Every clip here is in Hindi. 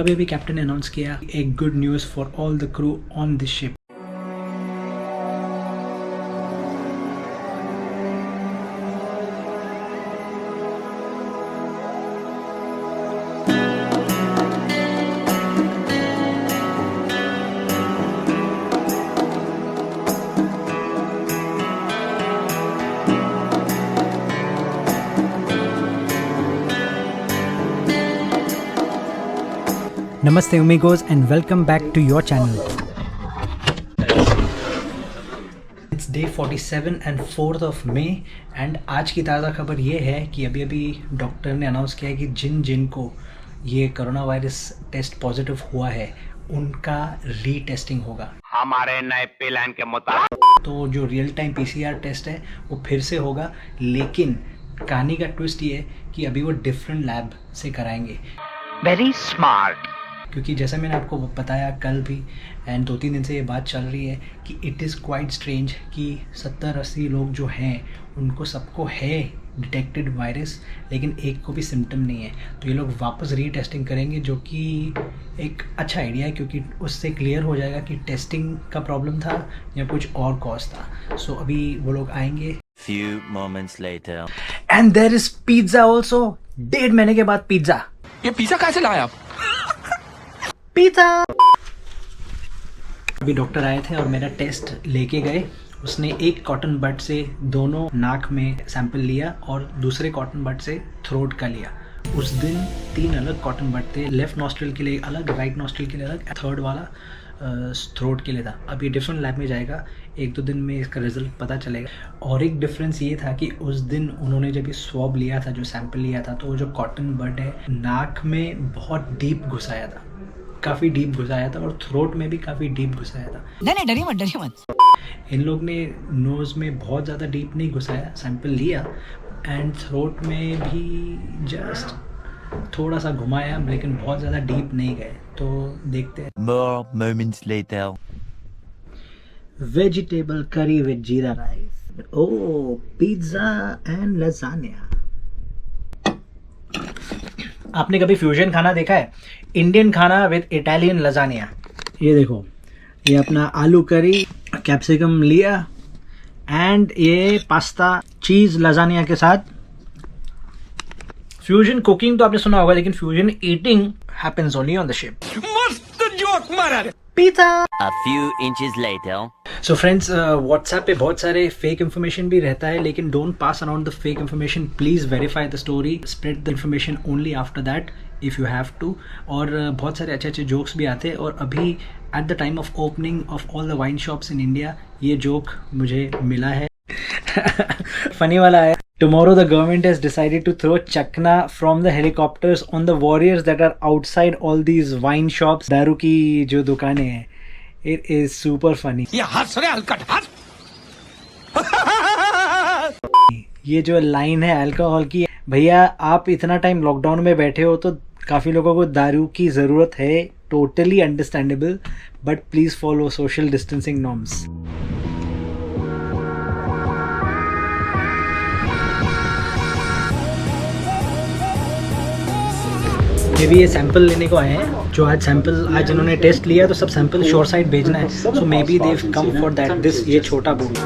अभी अभी कैप्टन ने अनाउंस किया एक good news for all the crew on this ship. Namaste amigos and welcome back to your channel. It's day 47 and 4th of May and आज की ताज़ा खबर ये है कि अभी अभी डॉक्टर ने अनाउंस किया है कि जिन को ये कोरोना वायरस टेस्ट पॉजिटिव हुआ है उनका रीटेस्टिंग होगा हमारे नए प्लान के मुताबिक। तो जो रियल टाइम PCR टेस्ट है वो फिर से होगा, लेकिन कहानी का ट्विस्ट ये है कि अभी वो डिफरेंट लैब से कराएंगे। Very smart. क्योंकि जैसा मैंने आपको बताया कल भी एंड 2-3 दिन से ये बात चल रही है कि इट इज़ क्वाइट स्ट्रेंज कि 70-80 लोग जो हैं उनको सबको है डिटेक्टेड वायरस, लेकिन एक को भी सिम्टम नहीं है। तो ये लोग वापस रीटेस्टिंग करेंगे, जो कि एक अच्छा आइडिया है क्योंकि उससे क्लियर हो जाएगा कि टेस्टिंग का प्रॉब्लम था या कुछ और कॉज था। सो अभी वो लोग आएंगे। Few moments later. And there is pizza also. 1.5 महीने के बाद पिज्ज़ा। ये पिज्जा कैसे लाए आप? पिज्जा। अभी डॉक्टर आए थे और मेरा टेस्ट लेके गए। उसने एक कॉटन बड से दोनों नाक में सैंपल लिया और दूसरे कॉटन बड से थ्रोट का लिया। उस दिन 3 अलग कॉटन बड थे, लेफ्ट नॉस्ट्रिल के लिए अलग, राइट नॉस्ट्रिल के लिए अलग, थर्ड वाला थ्रोट के लिए था। अब ये डिफरेंट लैब में जाएगा, 1-2 दिन में इसका रिजल्ट पता चलेगा। और एक डिफरेंस ये था कि उस दिन उन्होंने जब ये स्वॉब लिया था, जो सैंपल लिया था, तो वो जो कॉटन बड है नाक में बहुत डीप घुसाया था, काफ़ी डीप घुसाया था, और थ्रोट में भी काफ़ी डीप घुसाया था। नहीं डरिए मत। इन लोग ने नोज़ में बहुत ज़्यादा डीप नहीं घुसाया, सैंपल लिया एंड थ्रोट में भी जस्ट थोड़ा सा घुमाया, लेकिन बहुत ज़्यादा डीप नहीं गए। तो देखते हैं। More moments later. Vegetable curry with jeera rice, ओ पिज्ज़ा एंड लजानिया। आपने कभी फ्यूजन खाना देखा है? इंडियन खाना विद इटालियन लजानिया। ये देखो, ये अपना आलू करी, कैप्सिकम लिया एंड ये पास्ता चीज़ लजानिया के साथ। फ्यूजन कुकिंग तो आपने सुना होगा, लेकिन fusion eating happens only on the ship. मस्त जोक मारा रे। Pizza. A few inches later. So friends, WhatsApp पे बहुत सारे फेक इन्फॉर्मेशन भी रहता है, लेकिन don't pass around the fake information. Please verify the story, spread the information only after that if you have to. और बहुत सारे अच्छे अच्छे जोक्स भी आते हैं, और अभी at the time of opening of all the wine shops in India ये जोक मुझे मिला है। फनी वाला है। Tomorrow the government has decided to throw chakna from the helicopters on the warriors that are outside all these wine shops, दारू की जो दुकानें हैं। It is super funny. ये हंस रे हलकट हंस। ये जो लाइन है अल्कोहल की, भैया आप इतना टाइम लॉकडाउन में बैठे हो तो काफ़ी लोगों को दारू की ज़रूरत है, totally understandable, but please follow social distancing norms. May be ये सैंपल लेने को आए हैं, जो आज इन्होंने टेस्ट लिया, तो सब सैंपल शोर साइड भेजना है। So may be they come for that this ये छोटा बूट।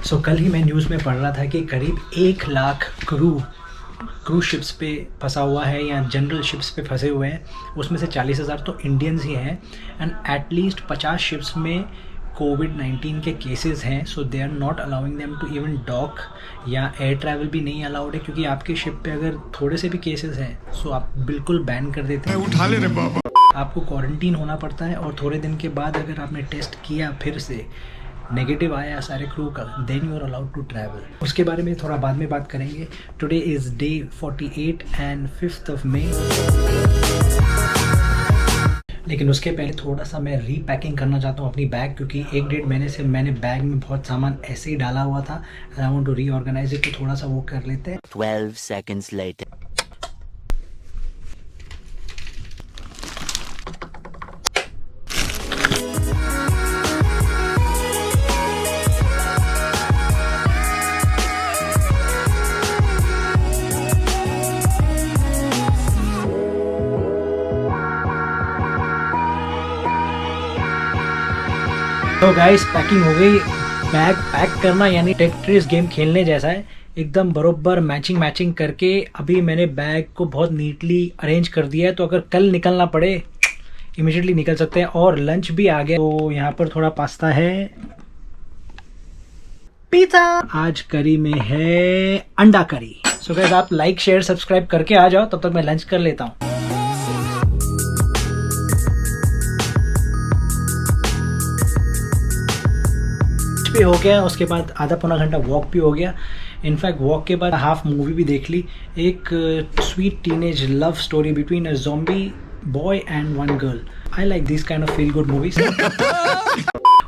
सो कल ही मैं न्यूज़ में पढ़ रहा था कि करीब 1 लाख क्रू शिप्स पे फंसा हुआ है या जनरल शिप्स पे फंसे हुए हैं। उसमें से 40,000 तो इंडियंस ही हैं एंड एटलीस्ट 50 शिप्स में कोविड-19 के केसेस हैं। So they are not allowing them to even dock, या एयर ट्रैवल भी नहीं अलाउड है, क्योंकि आपके शिप पे अगर थोड़े से भी केसेस हैं सो आप बिल्कुल बैन कर देते हैं। उठा ले रे बाबा। आपको क्वारंटीन होना पड़ता है, और थोड़े दिन के बाद अगर आपने टेस्ट किया फिर से नेगेटिव आया सारे क्रू का, then you are allowed to travel. उसके बारे में थोड़ा बाद में बात करेंगे। Today is day 48 and 5th of May। लेकिन उसके पहले थोड़ा सा मैं रीपैकिंग करना चाहता हूँ अपनी बैग, क्योंकि 1-1.5 महीने से मैंने बैग में बहुत सामान ऐसे ही डाला हुआ था। I want to reorganize it, तो थोड़ा सा वो कर लेते हैं। 12 seconds later. तो गाइस पैकिंग हो गई। बैग पैक करना यानी टेट्रिस गेम खेलने जैसा है, एकदम बरोबर मैचिंग करके अभी मैंने बैग को बहुत नीटली अरेंज कर दिया है। तो अगर कल निकलना पड़े इमीडिएटली निकल सकते हैं। और लंच भी आ गया, तो यहाँ पर थोड़ा पास्ता है, पिज़्ज़ा, आज करी में है अंडा करी। सो गाइस आप लाइक शेयर सब्सक्राइब करके आ जाओ, तब तक मैं लंच कर लेता हूँ। भी हो गया, उसके बाद आधा पौना घंटा वॉक भी हो गया। इनफैक्ट वॉक के बाद हाफ मूवी भी देख ली, एक sweet teenage love story between a zombie boy and one girl. I like this kind of feel good movies.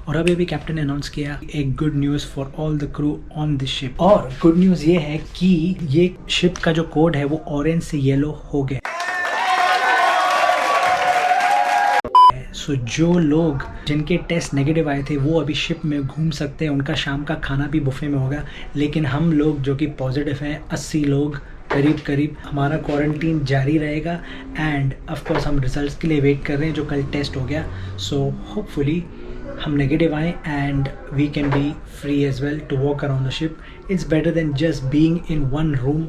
और अभी कैप्टन ने अनाउंस किया एक good news for all the crew on this ship. और गुड न्यूज़ ये है कि ये शिप का जो कोड है वो ऑरेंज से येलो हो गया। सो जो लोग जिनके टेस्ट नेगेटिव आए थे वो अभी शिप में घूम सकते हैं, उनका शाम का खाना भी बुफे में होगा। लेकिन हम लोग जो कि पॉजिटिव हैं 80 लोग करीब हमारा क्वारंटीन जारी रहेगा। एंड ऑफ कोर्स हम रिजल्ट्स के लिए वेट कर रहे हैं जो कल टेस्ट हो गया। सो होपफुली हम नेगेटिव आए and we can be free as well to walk around the ship. It's better than just being in one room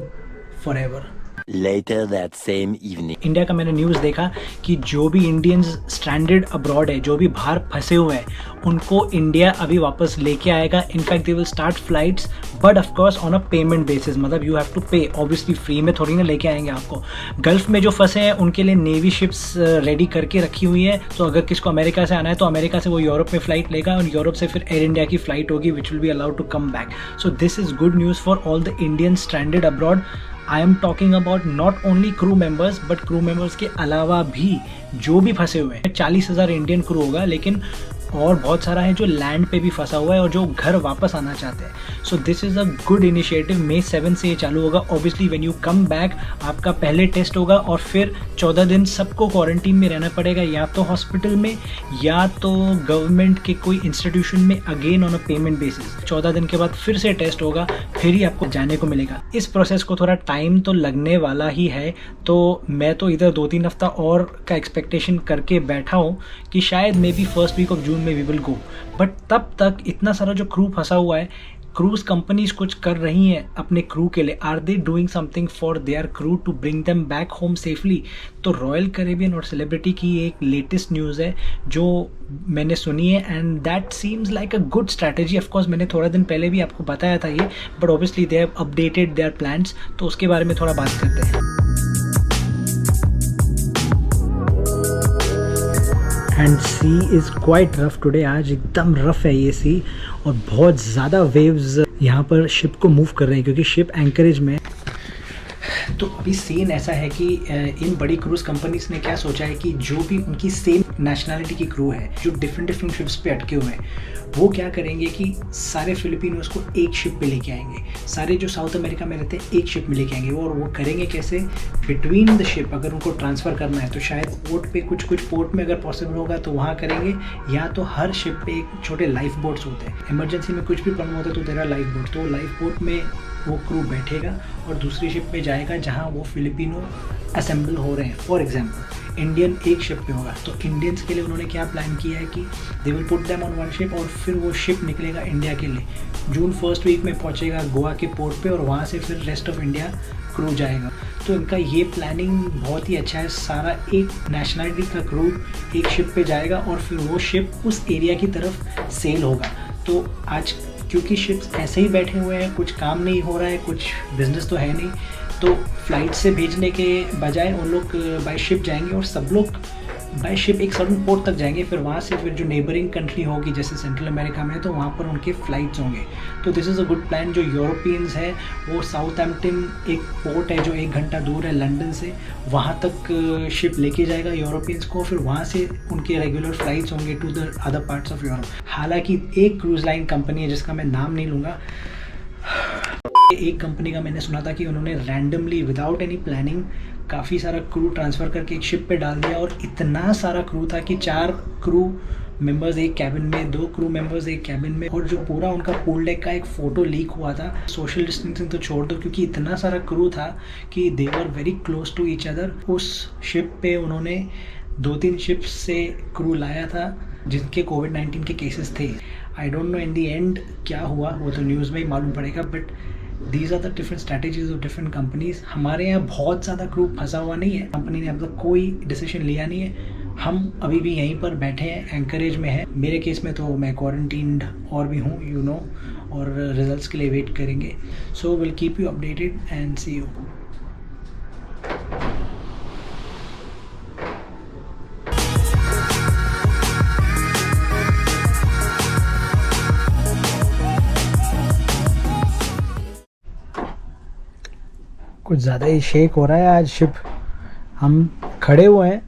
forever. Later that same evening. India का मैंने न्यूज़ देखा कि जो भी इंडियंस स्ट्रैंडेड अब्रॉड है, जो भी बाहर फंसे हुए हैं, उनको इंडिया अभी वापस लेके आएगा। In fact they will start flights but of course on a payment basis, मतलब यू हैव टू पे। ऑब्वियसली फ्री में थोड़ी ना लेके आएंगे आपको। गल्फ में जो फंसे हैं उनके लिए नेवी शिप्स रेडी करके रखी हुई है। तो अगर किसको अमेरिका से आना है तो अमेरिका से वो यूरोप में फ्लाइट लेगा और यूरोप से फिर एयर इंडिया की फ्लाइट होगी which will be allowed to come back. So this is good news for all the Indian stranded abroad. I am talking about not only crew members but crew members के अलावा भी जो भी फंसे हुए हैं। 40,000 इंडियन क्रू होगा, लेकिन और बहुत सारा है जो लैंड पे भी फंसा हुआ है और जो घर वापस आना चाहते हैं। So this is a good initiative. May 7 से ये चालू होगा। Obviously when you come back आपका पहले टेस्ट होगा और फिर 14 दिन सबको क्वारंटीन में रहना पड़ेगा, या तो हॉस्पिटल में या तो गवर्नमेंट के कोई इंस्टीट्यूशन में, again on a payment basis. 14 दिन के बाद फिर से टेस्ट होगा, फिर ही आपको जाने को मिलेगा। इस प्रोसेस को थोड़ा टाइम तो लगने वाला ही है, तो मैं तो इधर 2-3 हफ्ता और का एक्सपेक्टेशन करके बैठा हूँ कि शायद maybe first week of June में वी विल गो। बट तब तक इतना सारा जो क्रू फंसा हुआ है, क्रूज कंपनीज कुछ कर रही हैं अपने क्रू के लिए। Are they doing something for their crew to bring them back home safely? तो रॉयल कैरेबियन और सेलिब्रिटी की एक लेटेस्ट न्यूज़ है जो मैंने सुनी है and that seems like a good strategy. Of course मैंने थोड़ा दिन पहले भी आपको बताया था ये, but obviously they have updated their plans. तो उसके बारे में थोड़ा बात करते हैं। And sea is quite rough today. आज एकदम रफ है ये सी और बहुत ज़्यादा वेव्स यहाँ पर शिप को मूव कर रहे हैं क्योंकि शिप एंकरेज में। तो अभी सीन ऐसा है कि इन बड़ी क्रूज कंपनीज ने क्या सोचा है कि जो भी उनकी सेम नेशनैलिटी की क्रू है जो डिफरेंट शिप्स पे अटके हुए हैं, वो क्या करेंगे कि सारे फिलिपिनोज को एक शिप पे लेके आएंगे। सारे जो साउथ अमेरिका में रहते हैं एक शिप में लेके आएंगे। और वो करेंगे कैसे? बिटवीन द शिप अगर उनको ट्रांसफ़र करना है तो शायद पोर्ट पे कुछ पोर्ट में अगर पॉसिबल होगा तो वहाँ करेंगे, या तो हर शिप पे एक छोटे लाइफ बोट्स होते हैं। इमरजेंसी में कुछ भी प्रॉब्लम होता है तो तेरा लाइफ बोट, तो लाइफ बोट में वो क्रू बैठेगा और दूसरी शिप पे जाएगा जहाँ वो फिलिपिनो असेंबल हो रहे हैं। फॉर एग्जाम्पल इंडियन एक शिप पे होगा, तो इंडियंस के लिए उन्होंने क्या प्लान किया है कि they will put them on one ship और फिर वो शिप निकलेगा इंडिया के लिए। जून फर्स्ट वीक में पहुंचेगा गोवा के पोर्ट पे और वहाँ से फिर रेस्ट ऑफ इंडिया क्रू जाएगा। तो इनका ये प्लानिंग बहुत ही अच्छा है। सारा एक नेशनलिटी का क्रू एक शिप पे जाएगा और फिर वो शिप उस एरिया की तरफ सेल होगा। तो आज क्योंकि शिप्स ऐसे ही बैठे हुए हैं, कुछ काम नहीं हो रहा है, कुछ बिजनेस तो है नहीं, तो फ्लाइट से भेजने के बजाय उन लोग बाय शिप जाएंगे और सब लोग बाय शिप एक सर्टन पोर्ट तक जाएंगे, फिर वहाँ से फिर जो नेबरिंग कंट्री होगी जैसे सेंट्रल अमेरिका में, तो वहाँ पर उनके फ़्लाइट्स होंगे। तो this is a good plan. जो यूरोपियंस है वो साउथहैम्पटन एक पोर्ट है जो 1 घंटा दूर है लंदन से, वहाँ तक शिप लेके जाएगा यूरोपियंस को, फिर वहाँ से उनके रेगुलर फ़्लाइट्स होंगे to the other parts of Europe. हालांकि एक क्रूज़ लाइन कंपनी है जिसका मैं नाम नहीं लूँगा, एक कंपनी का मैंने सुना था कि उन्होंने रैंडमली विदाउट एनी प्लानिंग काफ़ी सारा क्रू ट्रांसफ़र करके एक शिप पे डाल दिया, और इतना सारा क्रू था कि 4 क्रू मेंबर्स एक कैबिन में, 2 क्रू मेंबर्स एक कैबिन में, और जो पूरा उनका पूल डेक का एक फ़ोटो लीक हुआ था। सोशल डिस्टेंसिंग तो छोड़ दो, क्योंकि इतना सारा क्रू था कि they were very close to each other. उस शिप पे उन्होंने 2-3 शिप्स से क्रू लाया था जिनके कोविड-19 के केसेस थे। I don't know in the end क्या हुआ, वो तो न्यूज़ में ही मालूम पड़ेगा, but these are the different strategies of different companies. हमारे यहाँ बहुत ज़्यादा क्रू फंसा हुआ नहीं है, कंपनी ने अब तक कोई डिसीजन लिया नहीं है। हम अभी भी यहीं पर बैठे हैं, एंकरेज में है। मेरे केस में तो मैं क्वारंटीन्ड और भी हूँ, यू नो, और रिजल्ट्स के लिए वेट करेंगे। So will keep you updated and see you. कुछ ज़्यादा ही शेक हो रहा है आज शिप। हम खड़े हुए हैं